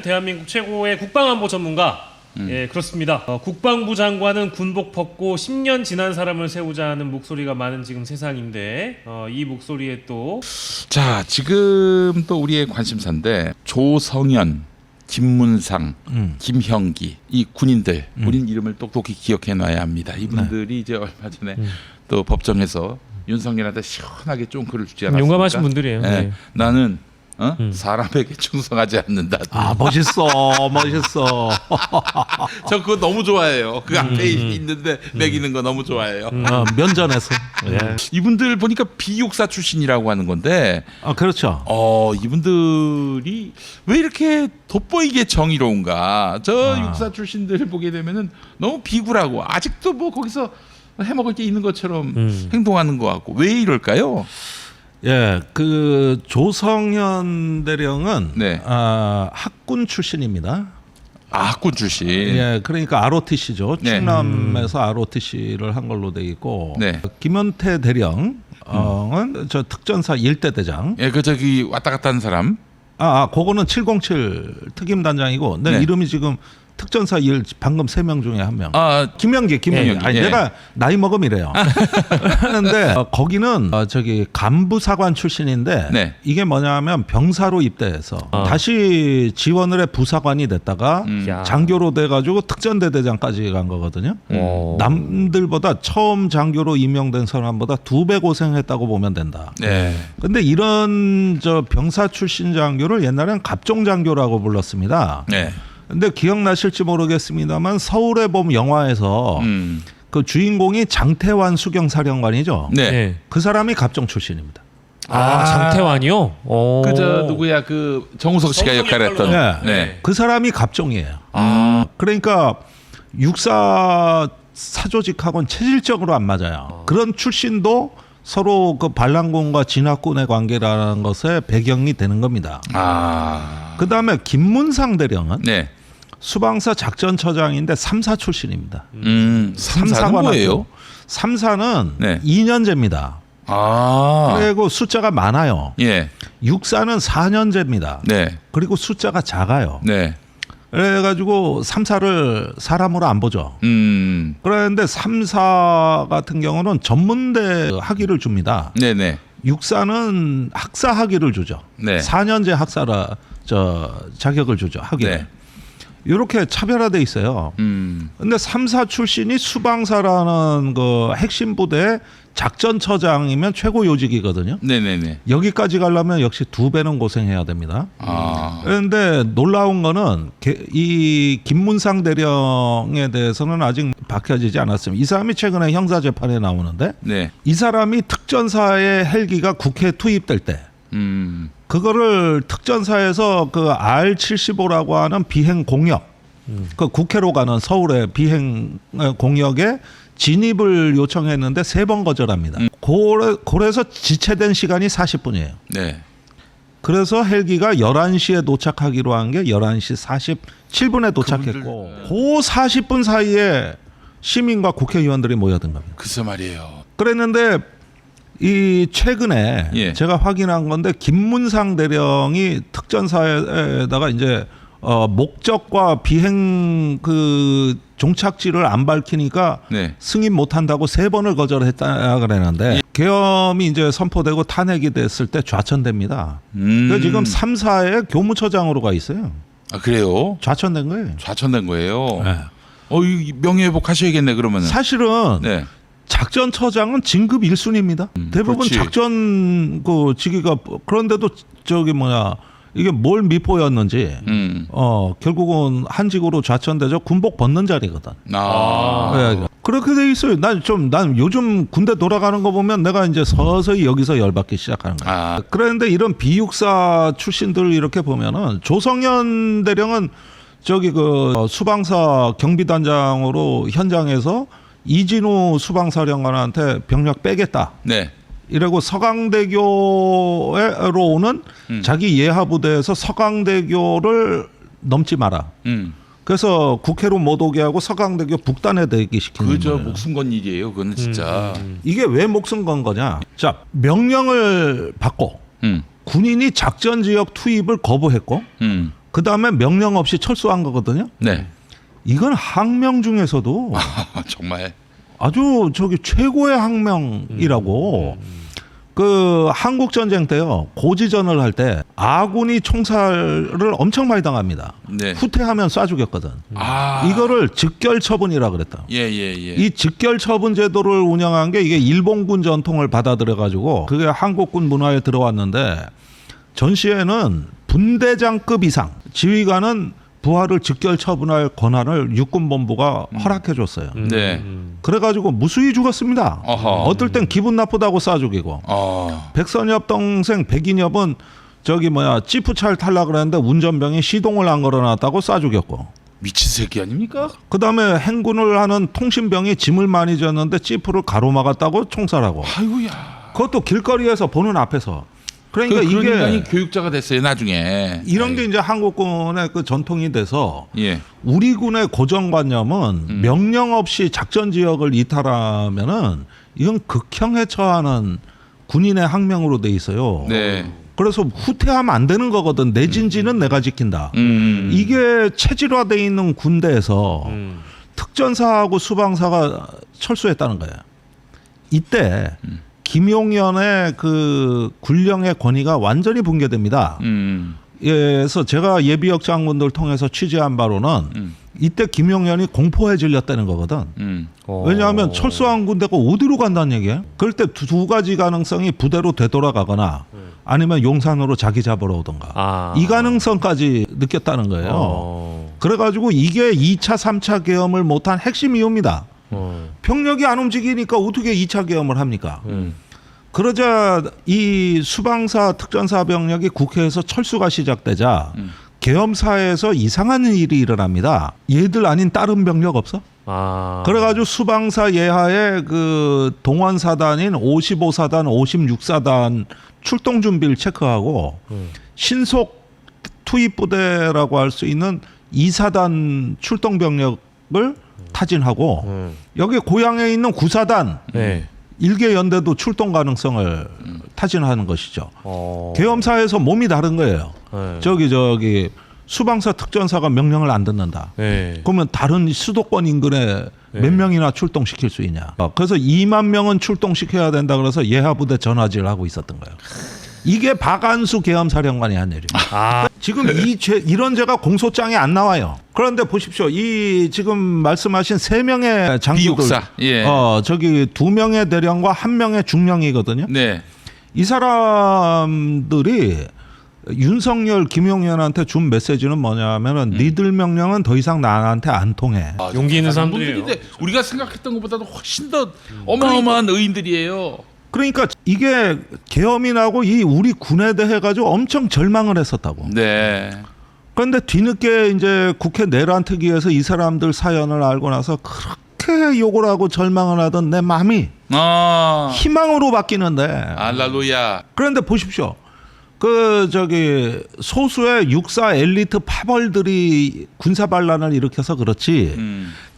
대한민국 최고의 국방안보 전문가. 예, 그렇습니다. 국방부 장관은 군복 벗고 10년 지난 사람을 세우자는 목소리가 많은 지금 세상인데 이 목소리에 또 자, 지금 또 우리의 관심사인데 조성현, 김문상, 김형기 이 군인들 우린 이름을 똑똑히 기억해놔야 합니다. 이분들이 이제 얼마 전에 또 법정에서 윤석열한테 시원하게 쫑크를 주지 않았습니까? 용감하신 분들이에요. 네. 네. 나는 사람에게 충성하지 않는다. 아 멋있어, 멋있어. 저 그거 너무 좋아해요. 그 앞에 있는데 매기는 거 너무 좋아해요. 면전에서. 예. 이분들 보니까 비육사 출신이라고 하는 건데, 아 그렇죠. 이분들이 왜 이렇게 돋보이게 정의로운가? 저 아. 육사 출신들 보게 되면은 너무 비굴하고 아직도 뭐 거기서 해먹을 게 있는 것처럼 행동하는 것 같고 왜 이럴까요? 예, 그 조성현 대령은 네. 학군 출신입니다. 학군 출신. 예, 그러니까 ROTC죠. 네. 충남에서 ROTC를 한 걸로 돼 있고, 네. 김현태 대령은 저 특전사 1대 대장. 예, 그 저기 왔다 갔다 하는 사람. 그거는 707 특임단장이고, 내 네. 이름이 지금 특전사 1 방금 3명 중에 1명. 김영기. 예, 아니 예. 내가 나이 먹음이래요. 하는데 거기는 저기 간부사관 출신인데 네. 이게 뭐냐면 병사로 입대해서 다시 지원을 해 부사관이 됐다가 야. 장교로 돼가지고 특전대대장까지 간 거거든요. 남들보다 처음 장교로 임명된 사람보다 2배 고생했다고 보면 된다. 네. 근데 이런 저 병사 출신 장교를 옛날엔 갑종장교라고 불렀습니다. 네. 근데 기억나실지 모르겠습니다만 서울의 봄 영화에서 그 주인공이 장태환 수경사령관이죠. 네. 네. 그 사람이 갑종 출신입니다. 장태환이요? 그 저 누구야 그 정우석 씨가 역할했던. 네. 네. 그 사람이 갑종이에요. 그러니까 육사 사조직하고는 체질적으로 안 맞아요. 그런 출신도 서로 그 반란군과 진화군의 관계라는 것에 배경이 되는 겁니다. 그 다음에 김문상 대령은 네. 수방사 작전처장인데 3사 출신입니다. 3사는 뭐예요? 3사는 네. 2년제입니다. 그리고 숫자가 많아요. 예. 6사는 4년제입니다. 네. 그리고 숫자가 작아요. 네. 그래가지고 3사를 사람으로 안 보죠. 그런데 3사 같은 경우는 전문대 학위를 줍니다. 네네. 6사는 학사 학위를 주죠. 네. 4년제 학사라 자격을 주죠. 학위를. 네. 이렇게 차별화돼 있어요. 근데 3사 출신이 수방사라는 그 핵심 부대 작전처장이면 최고 요직이거든요. 네네네. 여기까지 가려면 역시 2배는 고생해야 됩니다. 그런데 놀라운 거는 이 김문상 대령에 대해서는 아직 밝혀지지 않았습니다. 이 사람이 최근에 형사 재판에 나오는데 네. 이 사람이 특전사의 헬기가 국회에 투입될 때 그거를 특전사에서 그 R75라고 하는 비행 공역, 그 국회로 가는 서울의 비행 공역에 진입을 요청했는데 3번 거절합니다. 그래서 지체된 시간이 40분이에요. 네. 그래서 헬기가 11시에 도착하기로 한 게 11시 47분에 도착했고 그 40분 사이에 시민과 국회의원들이 모여든 겁니다. 글쎄 말이에요. 그랬는데 이 최근에 예. 제가 확인한 건데 김문상 대령이 특전사에다가 이제 목적과 비행 그 종착지를 안 밝히니까 네. 승인 못 한다고 3번을 거절했다 그랬는데 계엄이 이제 선포되고 탄핵이 됐을 때 좌천됩니다. 그래서 지금 3사의 교무처장으로 가 있어요. 그래요? 좌천된 거예요. 좌천된 거예요. 네. 이 명예회복 하셔야겠네 그러면은. 사실은 네. 작전처장은 진급 1순위입니다. 대부분 그렇지. 작전 그 직위가 그런데도 이게 뭘 미포였는지 결국은 한직으로 좌천되죠. 군복 벗는 자리거든. 네, 그렇게 돼 있어요. 난 요즘 군대 돌아가는 거 보면 내가 이제 서서히 여기서 열받기 시작하는 거야. 그런데 이런 비육사 출신들 이렇게 보면은 조성현 대령은 그 수방사 경비단장으로 현장에서 이진우 수방사령관한테 병력 빼겠다. 네. 이러고 서강대교로 오는 자기 예하부대에서 서강대교를 넘지 마라. 그래서 국회로 못 오게 하고 서강대교 북단에 대기시키는 그저 거예요. 목숨 건 일이에요. 그거는 진짜. 이게 왜 목숨 건 거냐? 자, 명령을 받고 군인이 작전 지역 투입을 거부했고 그 다음에 명령 없이 철수한 거거든요. 네. 이건 항명 중에서도 정말. 아주 저기 최고의 항명이라고. 그 한국 전쟁 때요, 고지전을 할 때 아군이 총살을 엄청 많이 당합니다. 네. 후퇴하면 쏴 죽였거든. 이거를 즉결 처분이라 그랬다. 예. 이 즉결 처분 제도를 운영한 게 이게 일본군 전통을 받아들여 가지고 그게 한국군 문화에 들어왔는데, 전시에는 분대장급 이상 지휘관은 부하를 즉결 처분할 권한을 육군본부가 허락해 줬어요. 네. 그래가지고 무수히 죽었습니다. 어떨 땐 기분 나쁘다고 쏴 죽이고. 백선엽 동생 백인엽은 저기 지프차를 타려고 그랬는데 운전병이 시동을 안 걸어놨다고 쏴 죽였고. 미친 새끼 아닙니까? 그다음에 행군을 하는 통신병이 짐을 많이 졌는데 지프를 가로막았다고 총살하고. 아이고야. 그것도 길거리에서 보는 앞에서. 그러니까 그런 이게 인간이 교육자가 됐어요 나중에. 이런 게 이제 한국군의 그 전통이 돼서 예. 우리 군의 고정관념은 명령 없이 작전 지역을 이탈하면은 이건 극형에 처하는 군인의 항명으로 돼 있어요. 네. 그래서 후퇴하면 안 되는 거거든. 내 진지는 내가 지킨다. 이게 체질화돼 있는 군대에서 특전사하고 수방사가 철수했다는 거예요. 이때 김용현의 그 군령의 권위가 완전히 붕괴됩니다. 그래서 제가 예비역 장군들 통해서 취재한 바로는 이때 김용현이 공포에 질렸다는 거거든. 왜냐하면 철수한 군대가 어디로 간다는 얘기예요. 그럴 때 두 가지 가능성이 부대로 되돌아가거나 아니면 용산으로 자기 잡으러 오던가. 이 가능성까지 느꼈다는 거예요. 그래가지고 이게 2차 3차 계엄을 못한 핵심 이유입니다. 병력이 안 움직이니까 어떻게 2차 계엄을 합니까? 그러자 이 수방사 특전사 병력이 국회에서 철수가 시작되자 계엄사에서 이상한 일이 일어납니다. 얘들 아닌 다른 병력 없어? 그래가지고 수방사 예하에 그 동원사단인 55사단, 56사단 출동 준비를 체크하고 신속 투입부대라고 할 수 있는 2사단 출동 병력을 타진하고 여기 고향에 있는 9사단 일개 연대도 출동 가능성을 타진하는 것이죠. 계엄사에서 몸이 다른 거예요. 저기 수방사 특전사가 명령을 안 듣는다. 그러면 다른 수도권 인근에 몇 명이나 출동시킬 수 있냐. 그래서 2만 명은 출동시켜야 된다 그래서 예하부대 전화질을 하고 있었던 거예요. 이게 박안수 계엄사령관이 한 일입니다. 지금 이런 죄가 공소장에 안 나와요. 그런데 보십시오. 이 지금 말씀하신 3명의 장교들, 비육사. 예. 저기 2명의 대령과 1명의 중령이거든요. 네. 이 사람들이 윤석열, 김용현한테 준 메시지는 뭐냐면은 니들 명령은 더 이상 나한테 안 통해. 용기 있는 사람들이에요. 우리가 생각했던 것보다도 훨씬 더 어마어마한 의인들이에요. 그러니까 이게 계엄이 나고 이 우리 군에 대해 가지고 엄청 절망을 했었다고. 네. 그런데 뒤늦게 이제 국회 내란 특위에서 이 사람들 사연을 알고 나서 그렇게 욕을 하고 절망을 하던 내 마음이 희망으로 바뀌는데. 알랄루야. 그런데 보십시오. 그 저기 소수의 육사 엘리트 파벌들이 군사 반란을 일으켜서 그렇지.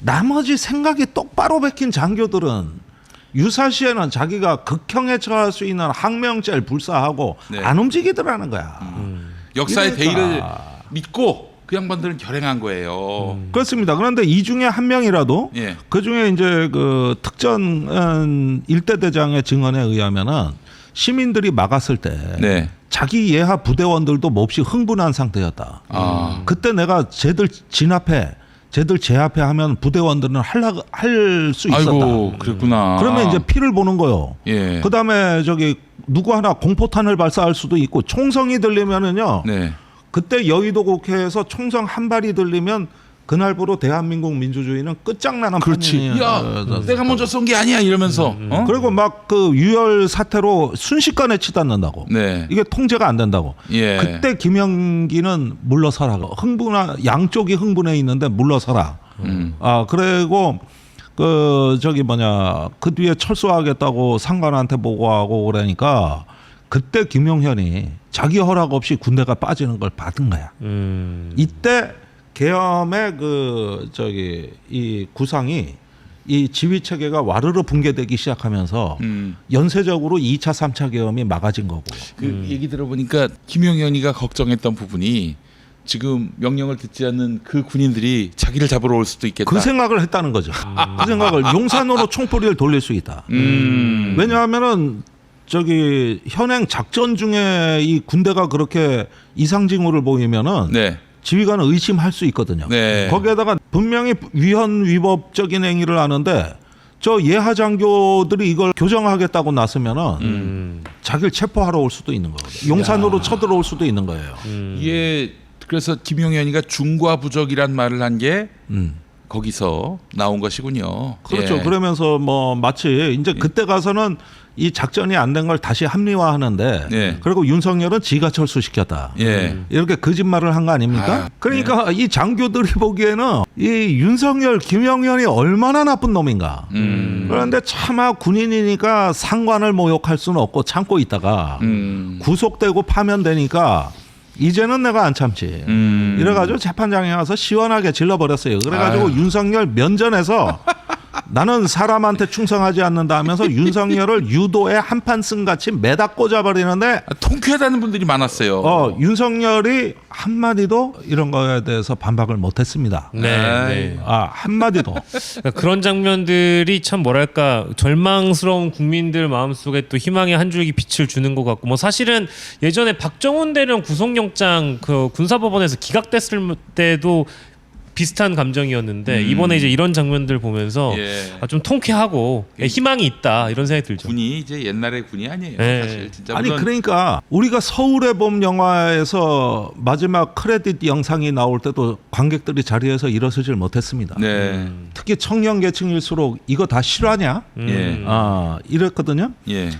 나머지 생각이 똑바로 베낀 장교들은 유사시에는 자기가 극형에 처할 수 있는 항명죄를 불사하고 안 움직이더라는 거야. 역사의 그러니까. 대의를 믿고 그 양반들은 결행한 거예요. 그렇습니다. 그런데 이 중에 한 명이라도 그 중에 이제 그 특전 일대대장의 증언에 의하면은 시민들이 막았을 때 자기 예하 부대원들도 몹시 흥분한 상태였다. 그때 내가 쟤들 제 앞에 하면 부대원들은 할 수 있었다. 아이고, 그랬구나. 그러면 이제 피를 보는 거요. 그다음에 저기 누구 하나 공포탄을 발사할 수도 있고 총성이 들리면은요. 그때 여의도 국회에서 총성 한 발이 들리면 그날부로 대한민국 민주주의는 끝장나는 그렇지. 야, 내가 먼저 쏜 게 아니야 이러면서. 그리고 막 그 유혈 사태로 순식간에 치닫는다고. 이게 통제가 안 된다고. 그때 김영기는 물러서라. 양쪽이 흥분해 있는데 물러서라. 그리고 그 그 뒤에 철수하겠다고 상관한테 보고하고 그러니까 그때 김용현이 자기 허락 없이 군대가 빠지는 걸 받은 거야. 이때 계엄의 이 구상이 이 지휘 체계가 와르르 붕괴되기 시작하면서 연쇄적으로 2차, 3차 계엄이 막아진 거고. 그 얘기 들어보니까 김용현이가 걱정했던 부분이 지금 명령을 듣지 않는 그 군인들이 자기를 잡으러 올 수도 있겠다. 그 생각을 했다는 거죠. 그 생각을 용산으로 총포리를 돌릴 수 있다. 왜냐하면은 저기 현행 작전 중에 이 군대가 그렇게 이상징후를 보이면은 네. 지휘관은 의심할 수 있거든요. 네. 거기에다가 분명히 위헌 위법적인 행위를 하는데 저 예하 장교들이 이걸 교정하겠다고 나서면은 자기를 체포하러 올 수도 있는 거거든요. 용산으로 쳐들어올 수도 있는 거예요. 이게 그래서 김용현이가 중과부적이란 말을 한 게 거기서 나온 것이군요. 그렇죠. 예. 그러면서 뭐 마치 이제 그때 가서는 이 작전이 안 된 걸 다시 합리화하는데 예. 그리고 윤석열은 지가 철수시켰다. 예. 이렇게 거짓말을 한 거 아닙니까? 그러니까 이 장교들이 보기에는 이 윤석열, 김영현이 얼마나 나쁜 놈인가. 그런데 차마 군인이니까 상관을 모욕할 수는 없고 참고 있다가 구속되고 파면되니까 이제는 내가 안 참지. 이래가지고 재판장에 와서 시원하게 질러버렸어요. 그래가지고 윤석열 면전에서 나는 사람한테 충성하지 않는다 하면서 윤석열을 유도에 한판 쓴 같이 매다 꽂아버리는데 통쾌하다는 분들이 많았어요. 윤석열이 한마디도 이런 거에 대해서 반박을 못했습니다. 네. 한마디도. 그러니까 그런 장면들이 참 뭐랄까 절망스러운 국민들 마음속에 또 희망의 한 줄기 빛을 주는 것 같고 뭐 사실은 예전에 박정훈 대령 구속영장 그 군사법원에서 기각됐을 때도 비슷한 감정이었는데 이번에 이제 이런 장면들 보면서 예. 좀 통쾌하고 희망이 있다 이런 생각이 들죠. 군이 이제 옛날의 군이 아니에요. 네. 사실 진짜 아니 물론 그러니까 우리가 서울의 봄 영화에서 마지막 크레딧 영상이 나올 때도 관객들이 자리에서 일어서질 못했습니다. 네. 특히 청년 계층일수록 이거 다 실화냐? 예. 이랬거든요. 예.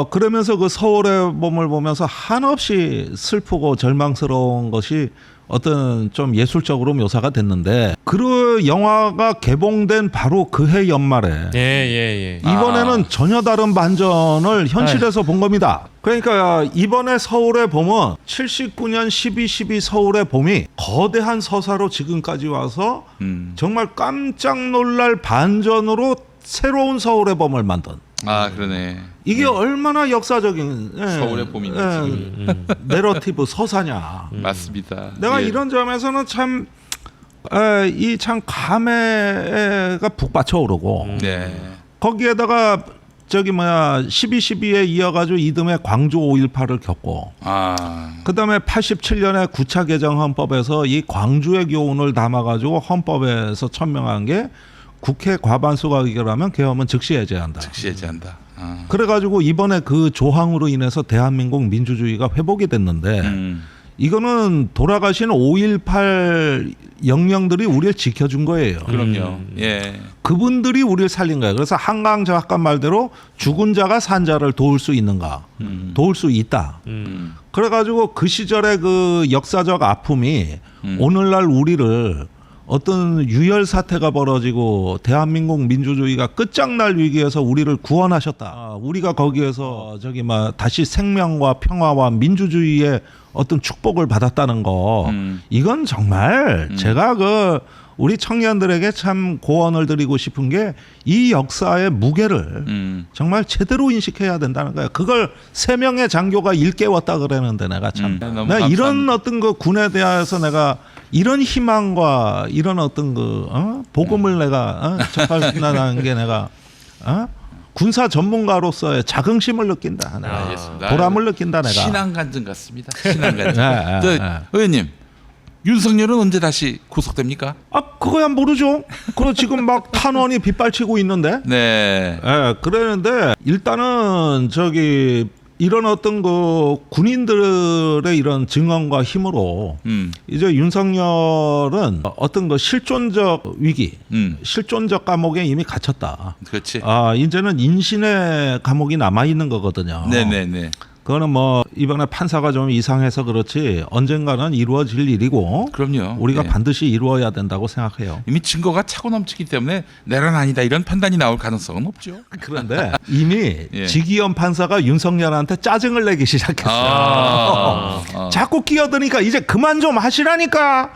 그러면서 그 서울의 봄을 보면서 한없이 슬프고 절망스러운 것이 어떤 좀 예술적으로 묘사가 됐는데 그 영화가 개봉된 바로 그해 연말에 예. 이번에는 전혀 다른 반전을 현실에서 본 겁니다. 그러니까 이번에 서울의 봄은 79년 12.12 서울의 봄이 거대한 서사로 지금까지 와서 정말 깜짝 놀랄 반전으로 새로운 서울의 봄을 만든 그러네. 이게 얼마나 역사적인 서울의 봄인지 지금. 내러티브 서사냐. 맞습니다. 내가 예. 이런 점에서는 참 이 참 감회가 북받쳐 오르고 네. 거기에다가 저기 12.12에 이어가지고 이듬해 광주 5.18을 겪고 그다음에 87년에 9차 개정 헌법에서 이 광주의 교훈을 담아가지고 헌법에서 천명한 게 국회 과반수가 의결하면 계엄은 즉시 해제한다. 즉시 해제한다. 그래가지고 이번에 그 조항으로 인해서 대한민국 민주주의가 회복이 됐는데 이거는 돌아가신 5.18 영령들이 우리를 지켜준 거예요. 그럼요. 예. 그분들이 우리를 살린 거예요. 그래서 한강 작가 말대로 죽은 자가 산 자를 도울 수 있는가? 도울 수 있다. 그래가지고 그 시절의 그 역사적 아픔이 오늘날 우리를 어떤 유혈 사태가 벌어지고 대한민국 민주주의가 끝장날 위기에서 우리를 구원하셨다. 우리가 거기에서 다시 생명과 평화와 민주주의의 어떤 축복을 받았다는 거. 이건 정말 제가 우리 청년들에게 참 고언을 드리고 싶은 게 이 역사의 무게를 정말 제대로 인식해야 된다는 거예요. 그걸 3명의 장교가 일깨웠다 그러는데 내가 참 내가 이런 어떤 그 군에 대해서 내가 이런 희망과 이런 어떤 복음을 내가 접한다는 게 내가 군사 전문가로서의 자긍심을 느낀다. 내가 알겠습니다. 보람을 느낀다. 내가 신앙 간증 같습니다. 신앙 간증. 의원님, 윤석열은 언제 다시 구속됩니까? 그거야 모르죠. 그 지금 막 탄원이 빗발치고 있는데. 네. 그러는데 일단은 이런 어떤 그 군인들의 이런 증언과 힘으로 이제 윤석열은 어떤 그 실존적 위기, 실존적 감옥에 이미 갇혔다. 그렇지. 이제는 인신의 감옥이 남아 있는 거거든요. 네네네. 그거는 이번에 판사가 좀 이상해서 그렇지 언젠가는 이루어질 일이고. 그럼요. 우리가 예. 반드시 이루어야 된다고 생각해요. 이미 증거가 차고 넘치기 때문에 내란 아니다 이런 판단이 나올 가능성은 없죠. 그런데 이미 예. 지기현 판사가 윤석열한테 짜증을 내기 시작했어요. 자꾸 끼어드니까 이제 그만 좀 하시라니까.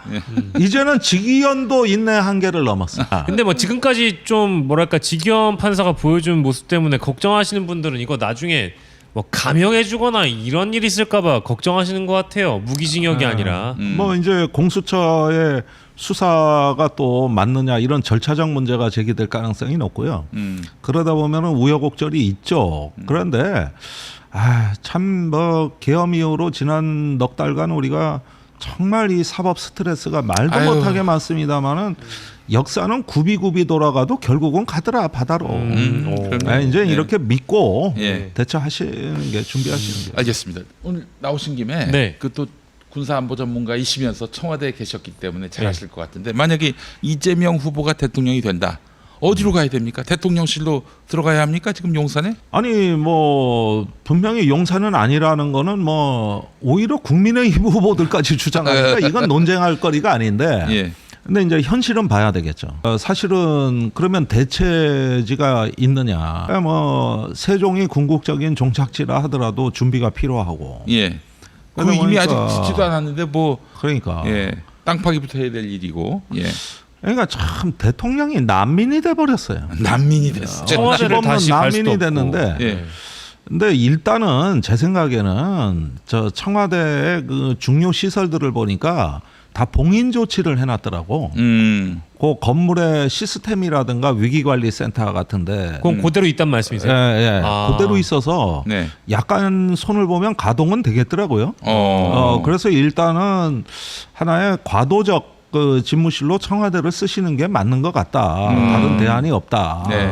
이제는 지기현도 인내 한계를 넘었어. 근데 지금까지 좀 뭐랄까 지기현 판사가 보여준 모습 때문에 걱정하시는 분들은 이거 나중에 뭐 감형해주거나 이런 일이 있을까봐 걱정하시는 것 같아요. 무기징역이 아니라. 뭐 이제 공수처의 수사가 또 맞느냐 이런 절차적 문제가 제기될 가능성이 높고요. 그러다 보면은 우여곡절이 있죠. 그런데 참 뭐 계엄 이후로 지난 넉 달간 우리가 정말 이 사법 스트레스가 말도 못하게 많습니다만은 역사는 굽이굽이 돌아가도 결국은 가더라 바다로. 이제 이렇게 믿고 대처하시는 게 준비하시는 게. 알겠습니다. 오늘 나오신 김에 네. 그 또 군사안보 전문가이시면서 청와대에 계셨기 때문에 잘 아실 것 같은데 만약에 이재명 후보가 대통령이 된다. 어디로 가야 됩니까? 대통령실로 들어가야 합니까? 지금 용산에? 아니 뭐 분명히 용산은 아니라는 거는 뭐 오히려 국민의힘 후보들까지 주장하니까 이건 논쟁할 거리가 아닌데. 예. 근데 이제 현실은 봐야 되겠죠. 사실은 그러면 대체지가 있느냐? 뭐 세종이 궁극적인 종착지라 하더라도 준비가 필요하고. 예. 그 그러다 이미 아직 보니까 짓지도 않았는데 뭐 그러니까. 예. 땅 파기부터 해야 될 일이고. 예. 그러니까 참 대통령이 난민이 돼 버렸어요. 난민이 됐어. 청와대를 다시 갈 수도 난민이 없고. 됐는데. 예. 근데 일단은 제 생각에는 저 청와대의 그 중요 시설들을 보니까 다 봉인 조치를 해놨더라고. 그 건물의 시스템이라든가 위기관리센터 같은데. 그건 그대로 있단 말씀이세요? 예. 아. 그대로 있어서 네. 약간 손을 보면 가동은 되겠더라고요. 어. 그래서 일단은 하나의 과도적 그 집무실로 청와대를 쓰시는 게 맞는 것 같다. 다른 대안이 없다. 네.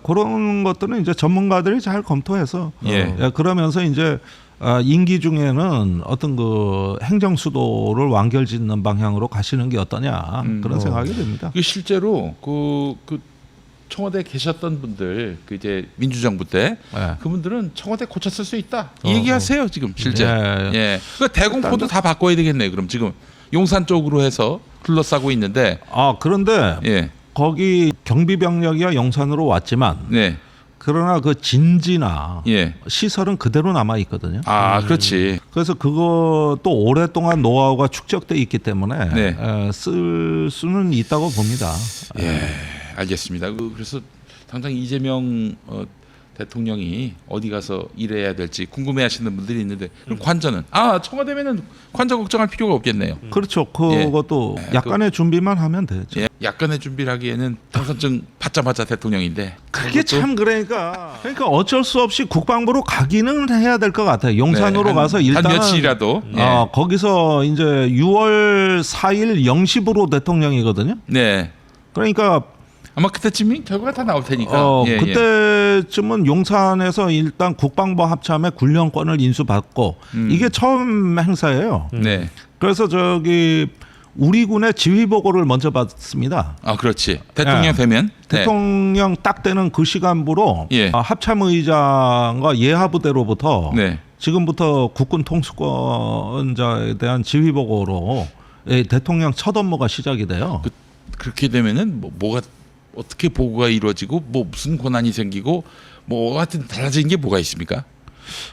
그런 것들은 이제 전문가들이 잘 검토해서 예. 그러면서 이제 임기 중에는 어떤 그 행정 수도를 완결짓는 방향으로 가시는 게 어떠냐 그런 생각이 듭니다. 그 실제로 그 청와대에 계셨던 분들 그 이제 민주정부 때 그분들은 청와대 고쳐 쓸 수 있다 이 얘기하세요 지금 실제. 예. 그 대공포도 다 바꿔야 되겠네요. 그럼 지금 용산 쪽으로 해서 둘러싸고 있는데. 그런데 예. 거기 경비병력이야 용산으로 왔지만 네. 그러나 그 진지나 예. 시설은 그대로 남아 있거든요. 그렇지. 그래서 그것도 오랫동안 노하우가 축적돼 있기 때문에 네. 쓸 수는 있다고 봅니다. 예. 알겠습니다. 그래서 당장 이재명 대통령이 어디 가서 일해야 될지 궁금해하시는 분들이 있는데 그럼 관저는 청와대면은 관저 걱정할 필요가 없겠네요. 그렇죠. 그것도 약간의 준비만 하면 되죠. 예. 약간의 준비를 하기에는 당선증 받자마자 대통령인데 그게 참 그러니까 어쩔 수 없이 국방부로 가기는 해야 될 것 같아요. 용산으로 가서 일단은 한 며칠이라도 거기서 이제 6월 4일 0시부로 대통령이거든요. 네. 그러니까 아마 그때쯤이 결과가 다 나올 테니까. 그때쯤은 용산에서 일단 국방부 합참의 군령권을 인수받고 이게 처음 행사예요. 네. 그래서 저기 우리 군의 지휘 보고를 먼저 받습니다. 그렇지. 대통령 되면 대통령 딱 되는 그 시간부로 예. 합참의장과 예하부대로부터 네. 지금부터 국군 통수권자에 대한 지휘 보고로 대통령 첫 업무가 시작이 돼요. 그렇게 되면은 뭐가 어떻게 보고가 이루어지고 뭐 무슨 권한이 생기고 뭐 하여튼 달라진 게 뭐가 있습니까?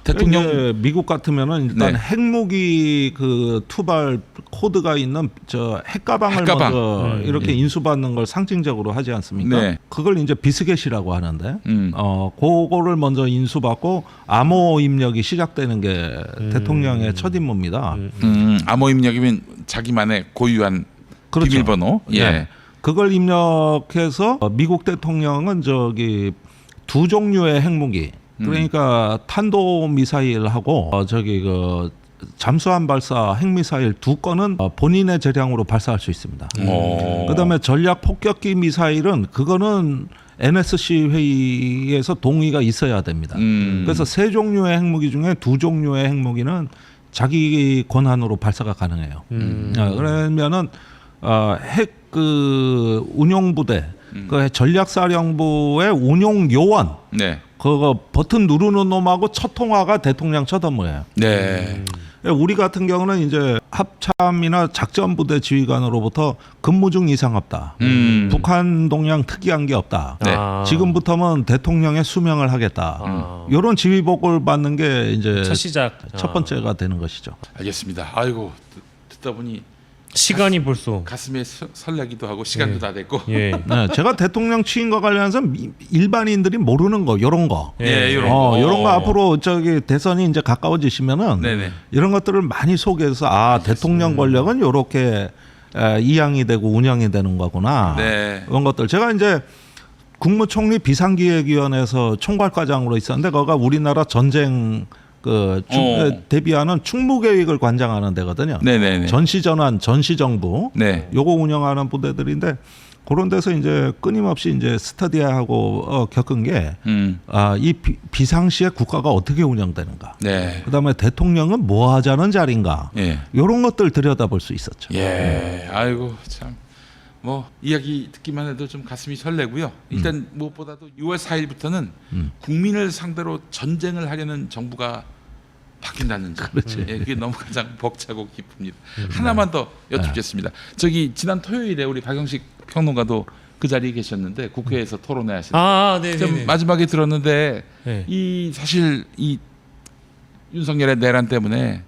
대통령 미국 같으면은 일단 네. 핵무기 그 투발 코드가 있는 저 핵가방을 핵가방. 먼저 이렇게 인수받는 걸 상징적으로 하지 않습니까? 네. 그걸 이제 비스겟이라고 하는데 그거를 먼저 인수받고 암호 입력이 시작되는 게 대통령의 첫 임무입니다. 암호 입력이면 자기만의 고유한 그렇죠. 비밀번호. 예. 네. 그걸 입력해서 미국 대통령은 저기 두 종류의 핵무기 그러니까 탄도 미사일하고 저기 그 잠수함 발사 핵미사일 두 건은 본인의 재량으로 발사할 수 있습니다. 그다음에 전략 폭격기 미사일은 그거는 NSC 회의에서 동의가 있어야 됩니다. 그래서 세 종류의 핵무기 중에 두 종류의 핵무기는 자기 권한으로 발사가 가능해요. 그러면은 핵 그 운용부대, 그 전략사령부의 운용 요원, 네. 그거 버튼 누르는 놈하고 첫 통화가 대통령 첫 업무예요. 네. 우리 같은 경우는 이제 합참이나 작전부대 지휘관으로부터 근무 중 이상 없다. 북한 동향 특이한 게 없다. 네. 지금부터는 대통령의 수명을 하겠다. 이런 지휘 보고를 받는 게 이제 첫 시작. 첫 번째가 되는 것이죠. 알겠습니다. 아이고 듣다 보니 시간이 벌써 가슴에 설레기도 하고 시간도 다 됐고. 예. 네, 제가 대통령 취임과 관련해서 일반인들이 모르는 거 이런 거. 예, 이런 거. 이런 거 앞으로 저기 대선이 이제 가까워지시면은 네네. 이런 것들을 많이 소개해서 대통령 권력은 요렇게 이양이 되고 운영이 되는 거구나. 네. 이런 것들 제가 이제 국무총리 비상기획위원회에서 총괄과장으로 있었는데 거기가 우리나라 전쟁 대비하는 충무계획을 관장하는 데거든요. 네네네. 전시전환, 전시정부, 네. 요거 운영하는 부대들인데 그런 데서 이제 끊임없이 이제 스터디하고 겪은 게 이 비상시에 국가가 어떻게 운영되는가. 네. 그다음에 대통령은 뭐 하자는 자리인가. 예. 이런 것들 들여다볼 수 있었죠. 예. 아이고 참. 뭐 이야기 듣기만 해도 좀 가슴이 설레고요. 일단 무엇보다도 6월 4일부터는 국민을 상대로 전쟁을 하려는 정부가 바뀐다는 점. 예, 그게 너무 가장 벅차고 기쁩니다. 하나만 더 여쭙겠습니다. 저기 지난 토요일에 우리 박영식 평론가도 그 자리에 계셨는데 국회에서 토론회 하시는데 네, 좀 마지막에 들었는데 네. 이 사실 이 윤석열의 내란 때문에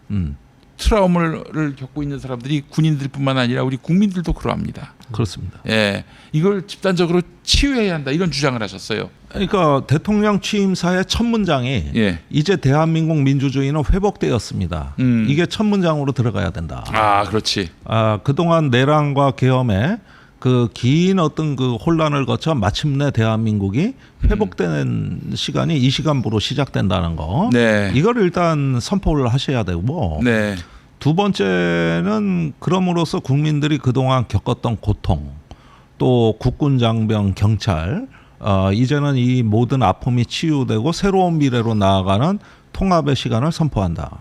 트라우마를 겪고 있는 사람들이 군인들뿐만 아니라 우리 국민들도 그러합니다. 그렇습니다. 예, 이걸 집단적으로 치유해야 한다 이런 주장을 하셨어요. 그러니까 대통령 취임사의 첫 문장이 예. 이제 대한민국 민주주의는 회복되었습니다. 이게 첫 문장으로 들어가야 된다. 아, 그렇지. 그동안 내란과 계엄에 그 긴 어떤 그 혼란을 거쳐 마침내 대한민국이 회복되는 시간이 이 시간부로 시작된다는 거. 네. 이걸 일단 선포를 하셔야 되고. 네. 두 번째는 그럼으로써 국민들이 그동안 겪었던 고통, 또 국군 장병, 경찰, 이제는 이 모든 아픔이 치유되고 새로운 미래로 나아가는 통합의 시간을 선포한다.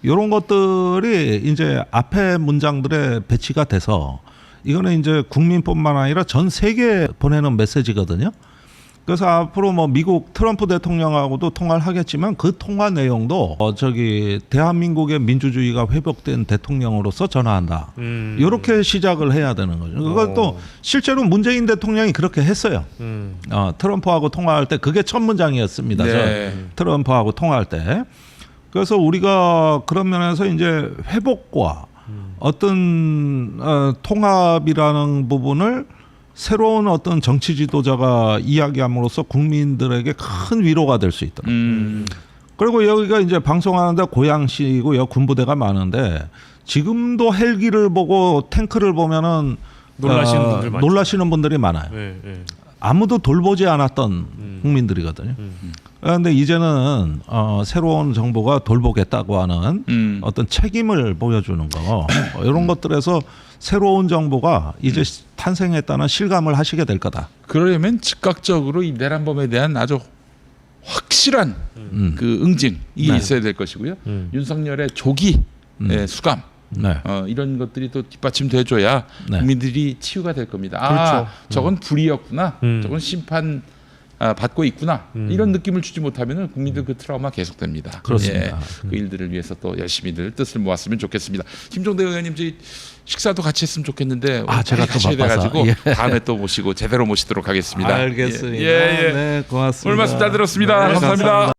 이런 것들이 이제 앞에 문장들에 배치가 돼서 이거는 이제 국민뿐만 아니라 전 세계에 보내는 메시지거든요. 그래서 앞으로 뭐 미국 트럼프 대통령하고도 통화를 하겠지만 그 통화 내용도 대한민국의 민주주의가 회복된 대통령으로서 전화한다. 이렇게 시작을 해야 되는 거죠. 그것도 실제로 문재인 대통령이 그렇게 했어요. 트럼프하고 통화할 때 그게 첫 문장이었습니다. 네. 트럼프하고 통화할 때. 그래서 우리가 그런 면에서 이제 회복과 어떤 통합이라는 부분을 새로운 어떤 정치 지도자가 이야기함으로써 국민들에게 큰 위로가 될 수 있도록. 그리고 여기가 이제 방송하는데 고양시고요, 군부대가 많은데 지금도 헬기를 보고 탱크를 보면은 놀라시는 분들이 많아요. 네, 네. 아무도 돌보지 않았던 국민들이거든요. 그런데 이제는 새로운 정부가 돌보겠다고 하는 어떤 책임을 보여주는 거 이런 것들에서 새로운 정부가 이제 탄생했다는 실감을 하시게 될 거다. 그러려면 즉각적으로 이 내란범에 대한 아주 확실한 그 응징 이게 있어야 될 것이고요. 윤석열의 조기 수감 네. 이런 것들이 또 뒷받침돼줘야 네. 국민들이 치유가 될 겁니다. 그렇죠. 저건 불이었구나. 저건 심판 받고 있구나. 이런 느낌을 주지 못하면 국민들 그 트라우마 계속됩니다. 그렇습니다. 예, 그 일들을 위해서 또 열심히들 뜻을 모았으면 좋겠습니다. 김종대 의원님 저희 식사도 같이 했으면 좋겠는데 제가 또 같이 바빠서. 돼가지고 다음에 또 모시고 제대로 모시도록 하겠습니다. 알겠습니다. 예, 예. 네, 고맙습니다. 오늘 말씀 잘 들었습니다. 네, 감사합니다.